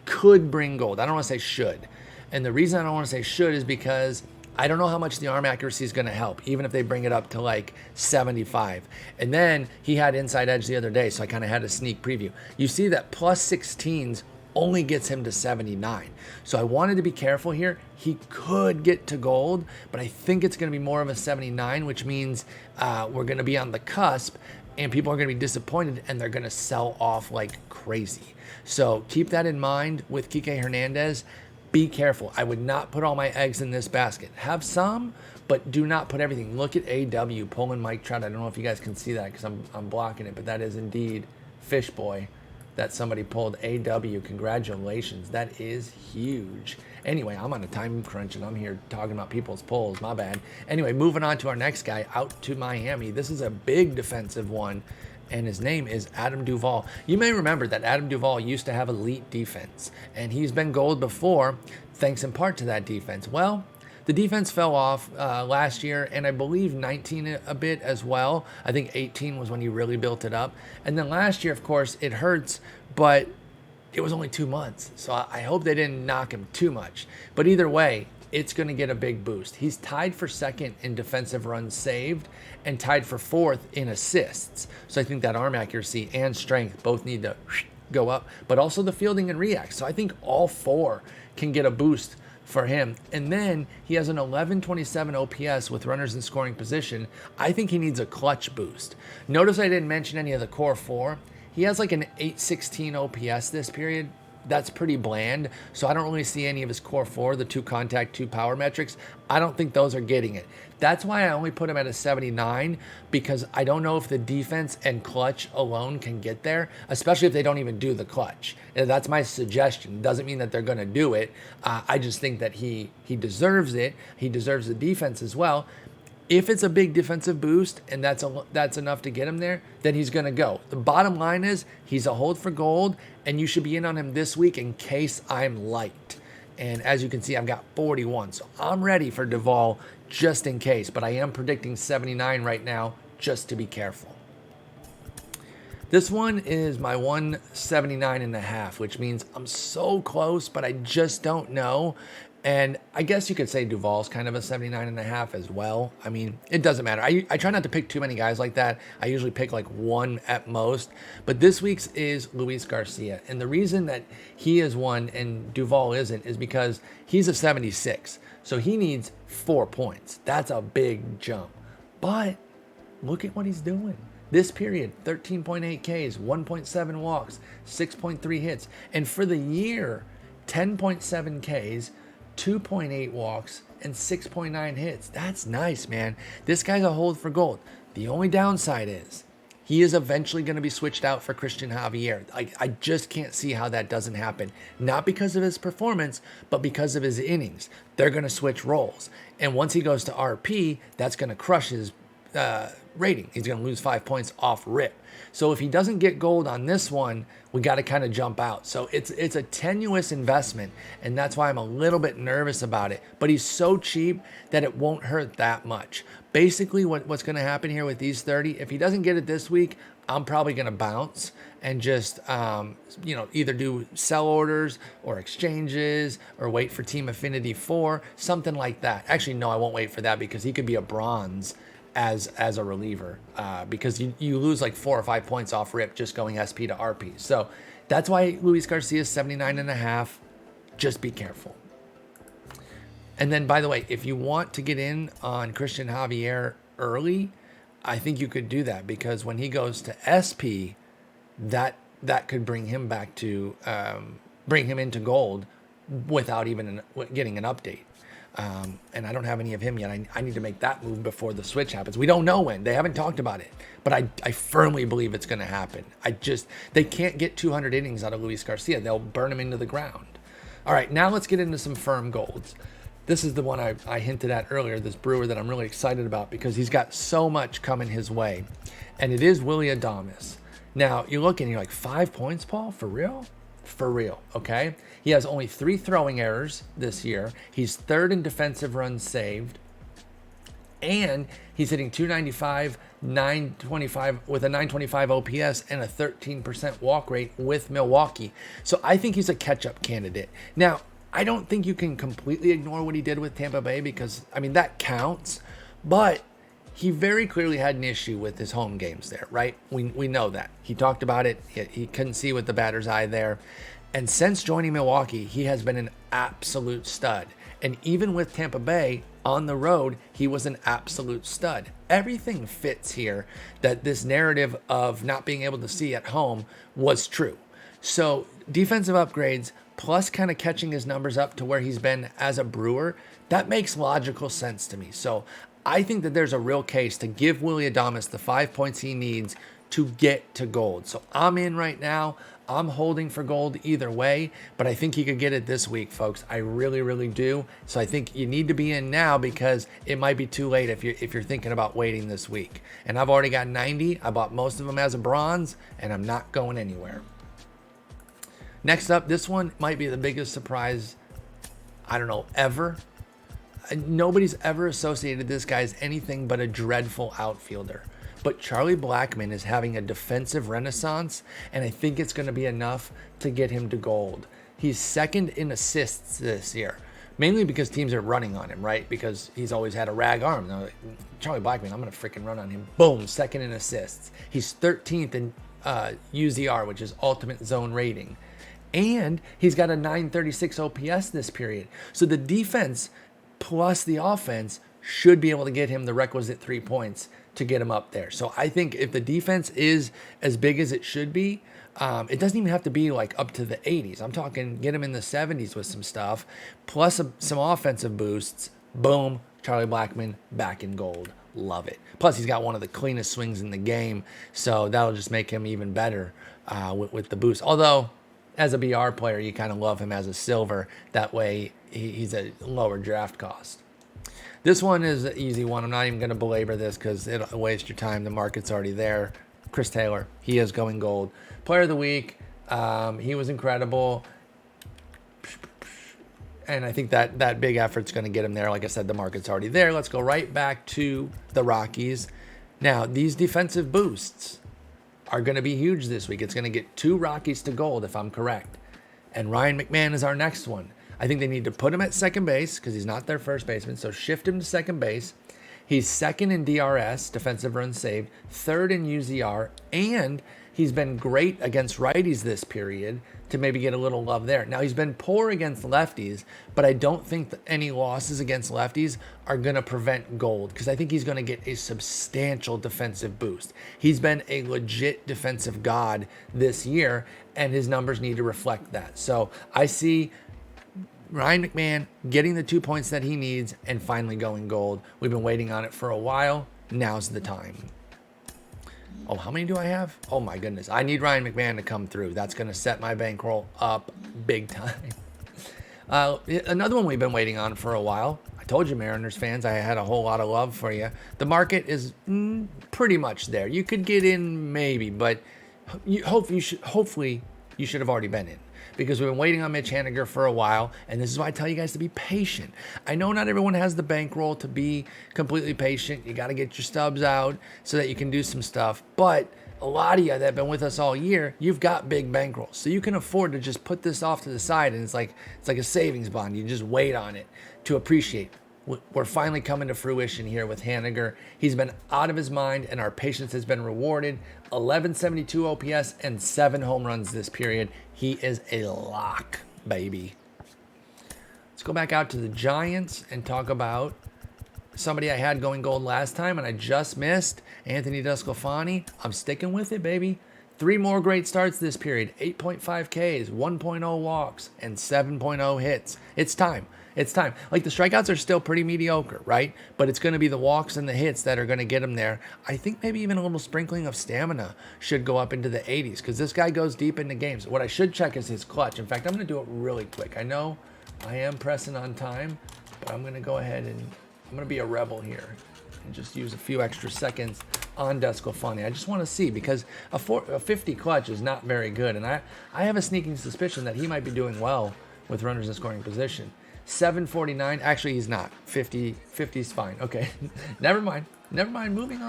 could bring gold. I don't want to say should. And the reason I don't want to say should is because I don't know how much the arm accuracy is going to help, even if they bring it up to like 75. And then he had inside edge the other day, so I kind of had a sneak preview. You see that plus 16s only gets him to 79. So I wanted to be careful here. He could get to gold, but I think it's going to be more of a 79, which means we're going to be on the cusp and people are going to be disappointed and they're going to sell off like crazy. So keep that in mind with Kike Hernandez. Be careful. I would not put all my eggs in this basket. Have some, but do not put everything. Look at AW, Pullman Mike Trout. I don't know if you guys can see that because I'm blocking it, but that is indeed Fish Boy that somebody pulled. AW, congratulations. That is huge. Anyway, I'm on a time crunch and I'm here talking about people's pulls. My bad. Anyway, moving on to our next guy, out to Miami. This is a big defensive one, and his name is Adam Duvall. You may remember that Adam Duvall used to have elite defense, and he's been gold before, thanks in part to that defense. Well, the defense fell off last year, and I believe 19 a bit as well. I think 18 was when he really built it up. And then last year, of course, it hurts, but it was only 2 months. So I hope they didn't knock him too much. But either way, it's going to get a big boost. He's tied for 2nd in defensive runs saved and tied for 4th in assists. So I think that arm accuracy and strength both need to go up, but also the fielding and react. So I think all 4 can get a boost for him. And then he has an 1127 OPS with runners in scoring position. I think he needs a clutch boost. Notice I didn't mention any of the core 4. He has like an 816 OPS this period. That's pretty bland. So I don't really see any of his core 4, the 2 contact, 2 power metrics. I don't think those are getting it. That's why I only put him at a 79, because I don't know if the defense and clutch alone can get there, especially if they don't even do the clutch. And that's my suggestion. Doesn't mean that they're going to do it. I just think that he deserves it. He deserves the defense as well. If it's a big defensive boost and that's enough to get him there, then he's going to go. The bottom line is he's a hold for gold, and you should be in on him this week in case I'm light. And as you can see, I've got 41. So I'm ready for Duvall just in case, but I am predicting 79 right now just to be careful. This one is my 179.5, which means I'm so close, but I just don't know. And I guess you could say Duvall's kind of a 79.5 as well. I mean, it doesn't matter. I try not to pick too many guys like that. I usually pick like 1 at most. But this week's is Luis Garcia. And the reason that he is 1 and Duvall isn't is because he's a 76. So he needs 4 points. That's a big jump. But look at what he's doing. This period, 13.8 Ks, 1.7 walks, 6.3 hits. And for the year, 10.7 Ks, 2.8 walks, and 6.9 hits. That's nice, man. This guy's a hold for gold. The only downside is he is eventually going to be switched out for Christian Javier. I just can't see how that doesn't happen. Not because of his performance, but because of his innings. They're going to switch roles. And once he goes to RP, that's going to crush his rating. He's going to lose 5 points off rip. So if he doesn't get gold on this one, we got to kind of jump out. So it's a tenuous investment, and that's why I'm a little bit nervous about it. But he's so cheap that it won't hurt that much. Basically, what's going to happen here with these 30, if he doesn't get it this week, I'm probably going to bounce and just, either do sell orders or exchanges or wait for Team Affinity 4, something like that. Actually, no, I won't wait for that because he could be a bronze as a reliever because you lose like 4 or 5 points off rip just going SP to RP. So that's why Luis Garcia is 79.5. Just be careful. And then, by the way, if you want to get in on Christian Javier early, I think you could do that because when he goes to SP, that could bring him back to bring him into gold without even getting an update. And I don't have any of him yet. I need to make that move before the switch happens. We don't know when. They haven't talked about it. But I firmly believe it's going to happen. They can't get 200 innings out of Luis Garcia. They'll burn him into the ground. All right, now let's get into some firm golds. This is the one I hinted at earlier, this Brewer that I'm really excited about because he's got so much coming his way. And it is Willy Adames. Now, you look and you're like, 5 points, Paul? For real? For real, okay? He has only 3 throwing errors this year. He's 3rd in defensive runs saved. And he's hitting 295, 925 with a 925 OPS and a 13% walk rate with Milwaukee. So I think he's a catch-up candidate. Now, I don't think you can completely ignore what he did with Tampa Bay because, I mean, that counts. But he very clearly had an issue with his home games there, right? We know that. He talked about it. He couldn't see with the batter's eye there. And since joining Milwaukee, he has been an absolute stud. And even with Tampa Bay on the road, he was an absolute stud. Everything fits here that this narrative of not being able to see at home was true. So defensive upgrades plus kind of catching his numbers up to where he's been as a Brewer, that makes logical sense to me. So I think that there's a real case to give Willy Adames the 5 points he needs to get to gold. So I'm in right now. I'm holding for gold either way, but I think he could get it this week, folks. I really, really do. So I think you need to be in now because it might be too late if you're thinking about waiting this week. And I've already got 90. I bought most of them as a bronze, and I'm not going anywhere. Next up, this one might be the biggest surprise, I don't know, ever. Nobody's ever associated this guy as anything but a dreadful outfielder. But Charlie Blackman is having a defensive renaissance, and I think it's going to be enough to get him to gold. He's 2nd in assists this year, mainly because teams are running on him, right? Because he's always had a rag arm. Like, Charlie Blackman, I'm going to freaking run on him. Boom, 2nd in assists. He's 13th in UZR, which is ultimate zone rating. And he's got a 936 OPS this period. So the defense plus the offense should be able to get him the requisite 3 points to get him up there. So I think if the defense is as big as it should be, it doesn't even have to be like up to the 80s. I'm talking get him in the 70s with some stuff, plus some offensive boosts. Boom, Charlie Blackman back in gold. Love it. Plus he's got one of the cleanest swings in the game, so that'll just make him even better with the boost. Although, as a BR player, you kind of love him as a silver. That way he's a lower draft cost. This one is an easy one. I'm not even going to belabor this because it'll waste your time. The market's already there. Chris Taylor, he is going gold. Player of the week, he was incredible. And I think that big effort's going to get him there. Like I said, the market's already there. Let's go right back to the Rockies. Now, these defensive boosts are going to be huge this week. It's going to get 2 Rockies to gold, if I'm correct. And Ryan McMahon is our next one. I think they need to put him at second base because he's not their first baseman. So shift him to second base. He's 2nd in DRS, defensive runs saved, 3rd in UZR, and he's been great against righties this period to maybe get a little love there. Now, he's been poor against lefties, but I don't think that any losses against lefties are going to prevent gold because I think he's going to get a substantial defensive boost. He's been a legit defensive god this year, and his numbers need to reflect that. So I see Ryan McMahon getting the 2 points that he needs and finally going gold. We've been waiting on it for a while. Now's the time. Oh, how many do I have? Oh my goodness. I need Ryan McMahon to come through. That's going to set my bankroll up big time. Another one we've been waiting on for a while. I told you, Mariners fans, I had a whole lot of love for you. The market is pretty much there. You could get in maybe, but hopefully you should have already been in. Because we've been waiting on Mitch Haniger for a while, and this is why I tell you guys to be patient. I know not everyone has the bankroll to be completely patient. You got to get your stubs out so that you can do some stuff. But a lot of you that have been with us all year, you've got big bankrolls. So you can afford to just put this off to the side, and it's like a savings bond. You just wait on it to appreciate. We're finally coming to fruition here with Haniger. He's been out of his mind, and our patience has been rewarded. 1172 OPS and 7 home runs this period. He is a lock, baby. Let's go back out to the Giants and talk about somebody I had going gold last time, and I just missed. Anthony DeSclafani. I'm sticking with it, baby. 3 more great starts this period. 8.5 Ks, 1.0 walks, and 7.0 hits. It's time. It's time. Like, the strikeouts are still pretty mediocre, right? But it's going to be the walks and the hits that are going to get him there. I think maybe even a little sprinkling of stamina should go up into the 80s because this guy goes deep into games. What I should check is his clutch. In fact, I'm going to do it really quick. I know I am pressing on time, But I'm going to go ahead and I'm going to be a rebel here and just use a few extra seconds on Desclafani. I just want to see, because a 50 clutch is not very good, and I have a sneaking suspicion that he might be doing well with runners in scoring position. 749. Actually, he's not. 50 is fine. Okay. Never mind. Moving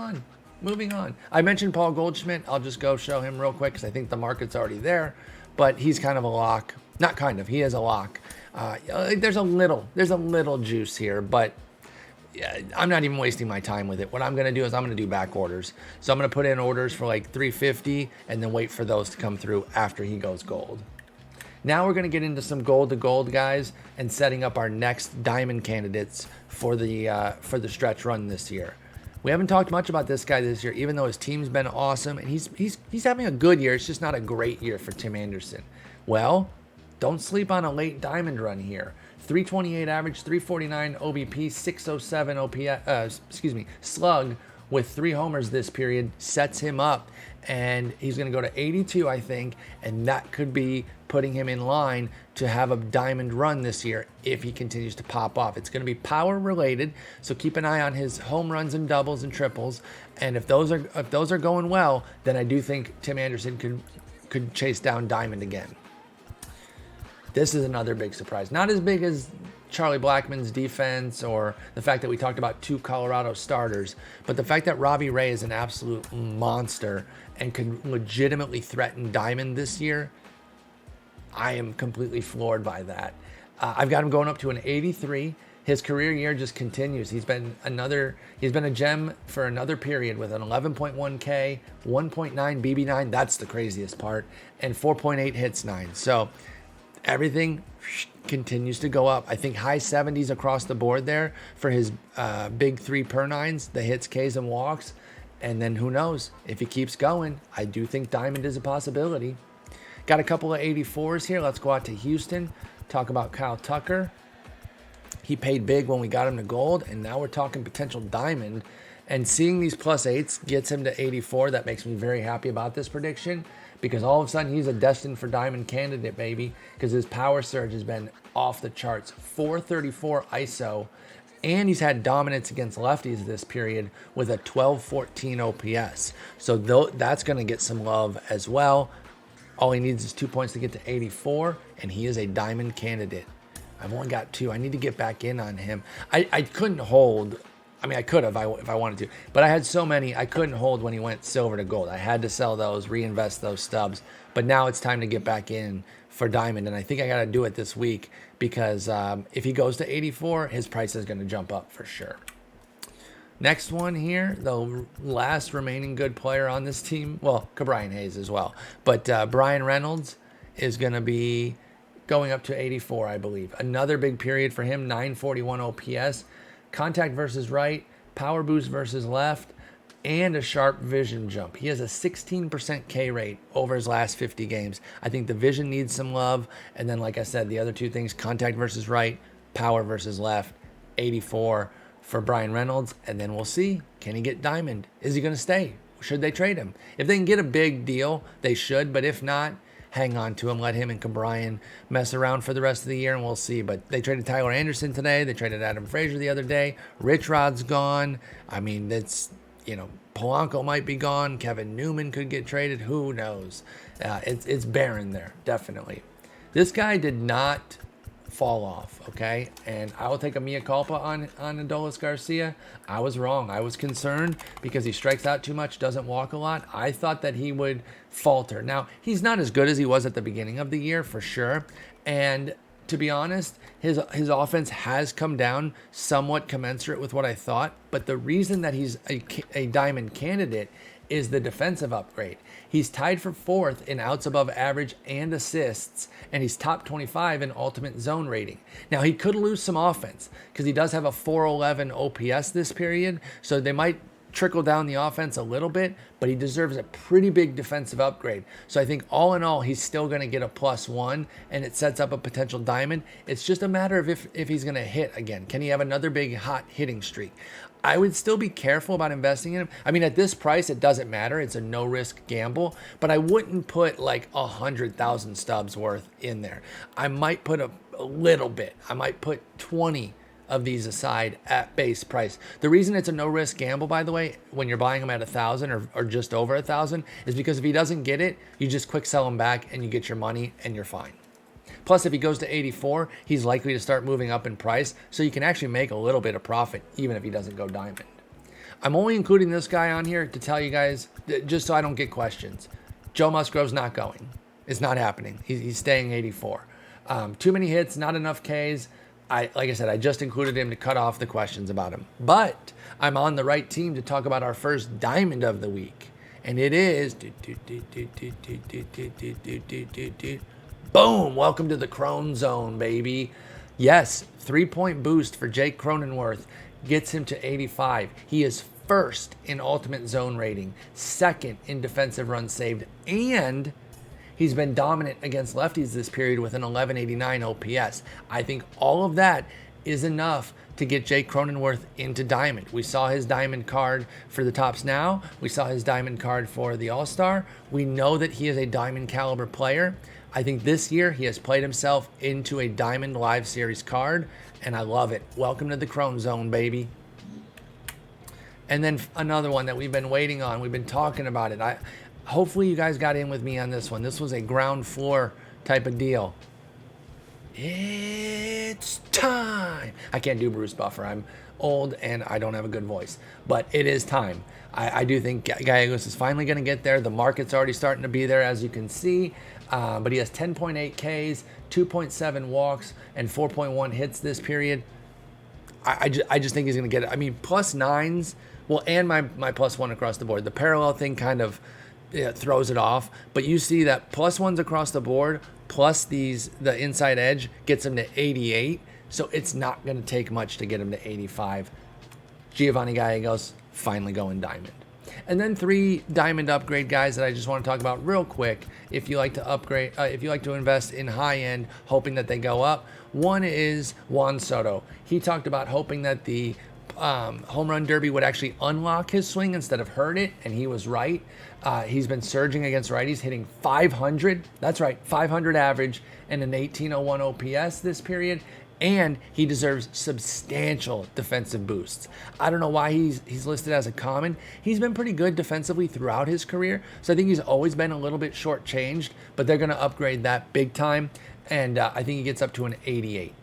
on. I mentioned Paul Goldschmidt. I'll just go show him real quick because I think the market's already there. But he's kind of a lock. Not kind of. He is a lock. There's a little juice here, but I'm not even wasting my time with it. What I'm going to do is I'm going to do back orders. So I'm going to put in orders for like 350 and then wait for those to come through after he goes gold. Now we're going to get into some gold to gold guys and setting up our next diamond candidates for the stretch run this year. We haven't talked much about this guy this year, even though his team's been awesome and he's having a good year. It's just not a great year for Tim Anderson. Well, don't sleep on a late diamond run here. 328 average, 349 OBP, 607 OPS, slug with 3 homers this period sets him up, and he's going to go to 82, I think, and that could be putting him in line to have a diamond run this year if he continues to pop off. It's going to be power related, so keep an eye on his home runs and doubles and triples, and if those are going well, then I do think Tim Anderson could chase down diamond again. This is another big surprise. Not as big as Charlie Blackman's defense or the fact that we talked about 2 Colorado starters, but the fact that Robbie Ray is an absolute monster and can legitimately threaten diamond this year, I am completely floored by that. I've got him going up to an 83. His career year just continues. He's been a gem for another period with an 11.1 K, 1.9 BB9. That's the craziest part, and 4.8 hits 9. So everything continues to go up. I think high 70s across the board there for his big 3 per 9s, the hits, Ks, and walks. And then who knows? If he keeps going, I do think diamond is a possibility. Got a couple of 84s here. Let's go out to Houston. Talk about Kyle Tucker. He paid big when we got him to gold, and now we're talking potential diamond. And seeing these +8s gets him to 84. That makes me very happy about this prediction, because all of a sudden he's a destined for diamond candidate, baby, because his power surge has been off the charts. 434 ISO, and he's had dominance against lefties this period with a 1214 OPS. So that's going to get some love as well. All he needs is 2 points to get to 84, and he is a diamond candidate. I've only got 2. I need to get back in on him. I couldn't hold. I mean, I could have if I wanted to, but I had so many, I couldn't hold when he went silver to gold. I had to sell those, reinvest those stubs, but now it's time to get back in for diamond, and I think I got to do it this week, because if he goes to 84, his price is going to jump up for sure. Next one here, the last remaining good player on this team, well, Brian Hayes as well, but Brian Reynolds is going to be going up to 84, I believe. Another big period for him, 941 OPS. Contact versus right, power boost versus left, and a sharp vision jump. He has a 16% K rate over his last 50 games. I think the vision needs some love. And then, like I said, the other 2 things, contact versus right, power versus left, 84 for Brian Reynolds. And then we'll see, can he get diamond? Is he going to stay? Should they trade him? If they can get a big deal, they should. But if not, hang on to him, let him and Brian mess around for the rest of the year, and we'll see. But they traded Tyler Anderson today. They traded Adam Frazier the other day. Rich Rod's gone. I mean, that's, Polanco might be gone. Kevin Newman could get traded. Who knows? It's barren there, definitely. This guy did not fall off, okay? And I will take a mea culpa on Adolis Garcia. I was wrong. I was concerned because he strikes out too much, doesn't walk a lot. I thought that he would falter. Now, he's not as good as he was at the beginning of the year, for sure. And to be honest, his offense has come down somewhat commensurate with what I thought. But the reason that he's a diamond candidate is the defensive upgrade. He's tied for 4th in outs above average and assists, and he's top 25 in ultimate zone rating. Now, he could lose some offense because he does have a 411 OPS this period, so they might trickle down the offense a little bit, but he deserves a pretty big defensive upgrade. So I think all in all, he's still going to get a +1, and it sets up a potential diamond. It's just a matter of if he's going to hit again. Can he have another big hot hitting streak? I would still be careful about investing in him. I mean, at this price, it doesn't matter. It's a no-risk gamble, but I wouldn't put like 100,000 stubs worth in there. I might put a little bit. I might put 20 of these aside at base price. The reason it's a no-risk gamble, by the way, when you're buying him at 1,000 or just over 1,000 is because if he doesn't get it, you just quick sell him back and you get your money and you're fine. Plus, if he goes to 84, he's likely to start moving up in price, so you can actually make a little bit of profit even if he doesn't go diamond. I'm only including this guy on here to tell you guys, just so I don't get questions. Joe Musgrove's not going. It's not happening. He's staying 84. Too many hits, not enough Ks. Like I said, I just included him to cut off the questions about him. But I'm on the right team to talk about our first diamond of the week. And it is... Boom! Welcome to the Crone Zone, baby. Yes, 3-point boost for Jake Cronenworth gets him to 85. He is first in ultimate zone rating, second in defensive runs saved, and he's been dominant against lefties this period with an 1189 OPS. I think all of that is enough to get Jake Cronenworth into diamond. We saw his diamond card for the Tops Now. We saw his diamond card for the All-Star. We know that he is a diamond caliber player. I think this year he has played himself into a Diamond Live Series card, and I love it. Welcome to the Crone Zone, baby. And then another one that we've been waiting on. We've been talking about it. Hopefully you guys got in with me on this one. This was a ground floor type of deal. It's time. I can't do Bruce Buffer. I'm old and I don't have a good voice. But it is time. I do think Gallegos is finally going to get there. The market's already starting to be there, as you can see. But he has 10.8 Ks, 2.7 walks, and 4.1 hits this period. I just think he's going to get it. I mean, plus nines, well, and my plus one across the board. The parallel thing kind of throws it off. But you see that plus ones across the board, plus the inside edge gets him to 88. So it's not going to take much to get him to 85. Giovanni Gallegos finally going diamond. And then 3 diamond upgrade guys that I just want to talk about real quick. If you like to upgrade, if you like to invest in high end, hoping that they go up. One is Juan Soto. He talked about hoping that the home run derby would actually unlock his swing instead of hurt it, and he was right. He's been surging against righties, hitting 500. That's right, 500 average and an 1801 OPS this period. And he deserves substantial defensive boosts. I don't know why he's listed as a common. He's been pretty good defensively throughout his career, so I think he's always been a little bit shortchanged, but they're going to upgrade that big time, and I think he gets up to an 88.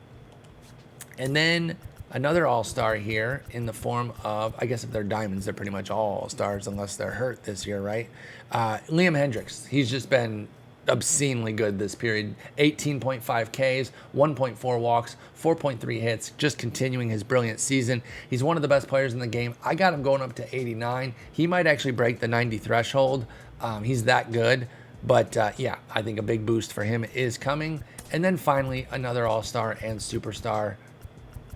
And then another all-star here in the form of, I guess if they're diamonds, they're pretty much all all-stars unless they're hurt this year, right? Liam Hendricks. He's just been obscenely good this period. 18.5 Ks, 1.4 walks, 4.3 hits, just continuing his brilliant season. He's one of the best players in the game. I got him going up to 89. He might actually break the 90 threshold. He's that good. But yeah, I think a big boost for him is coming. And then finally, another all-star and superstar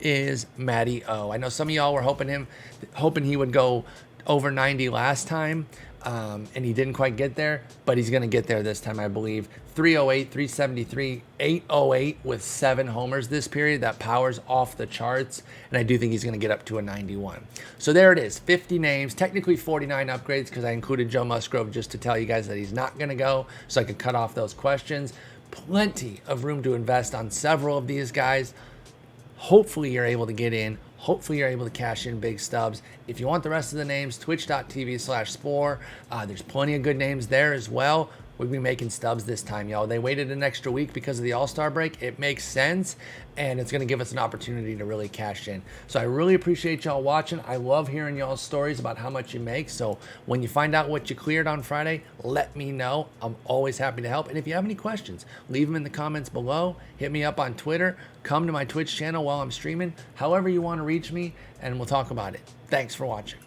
is Matty O. I know some of y'all were hoping he would go over 90 last time. And he didn't quite get there, but he's going to get there this time, I believe. 308, 373, 808 with 7 homers this period. That power's off the charts, and I do think he's going to get up to a 91. So there it is, 50 names, technically 49 upgrades because I included Joe Musgrove just to tell you guys that he's not going to go, so I could cut off those questions. Plenty of room to invest on several of these guys. Hopefully you're able to get in. Hopefully you're able to cash in big stubs. If you want the rest of the names, twitch.tv/Spore. There's plenty of good names there as well. We'll be making stubs this time, y'all. They waited an extra week because of the All-Star break. It makes sense, and it's going to give us an opportunity to really cash in. So I really appreciate y'all watching. I love hearing y'all's stories about how much you make. So when you find out what you cleared on Friday, let me know. I'm always happy to help. And if you have any questions, leave them in the comments below. Hit me up on Twitter. Come to my Twitch channel while I'm streaming. However you want to reach me, and we'll talk about it. Thanks for watching.